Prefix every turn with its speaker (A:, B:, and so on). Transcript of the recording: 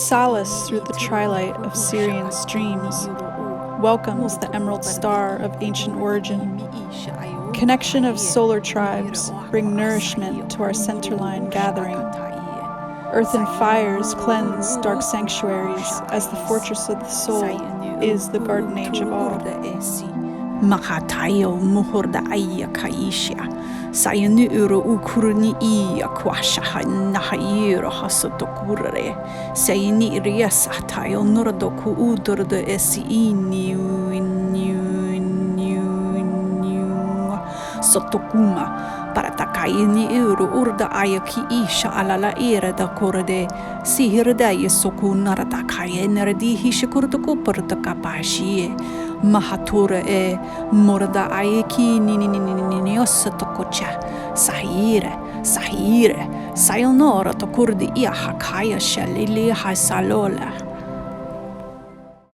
A: Solace through the twilight of Syrian streams welcomes the emerald star of ancient origin. Connection of solar tribes bring nourishment to our centerline gathering. Earth and fires cleanse dark sanctuaries as the fortress of the soul is the garden age of all.
B: Makatayo muhurda aya kaisha sayanu uro ukuruni iya kwasha nahayiro hasotokure sayini riasa tayo nordoku udurdo esi ini sotokuma para takayini uro urda aya ki isha alala era da korede sihirda yesoku narada kaya nerdi hishikurdo kuperda kapashi Mahatura morda aeki ni osatokocha sahire sayonora to kurdi ia hakaya shalili hasalola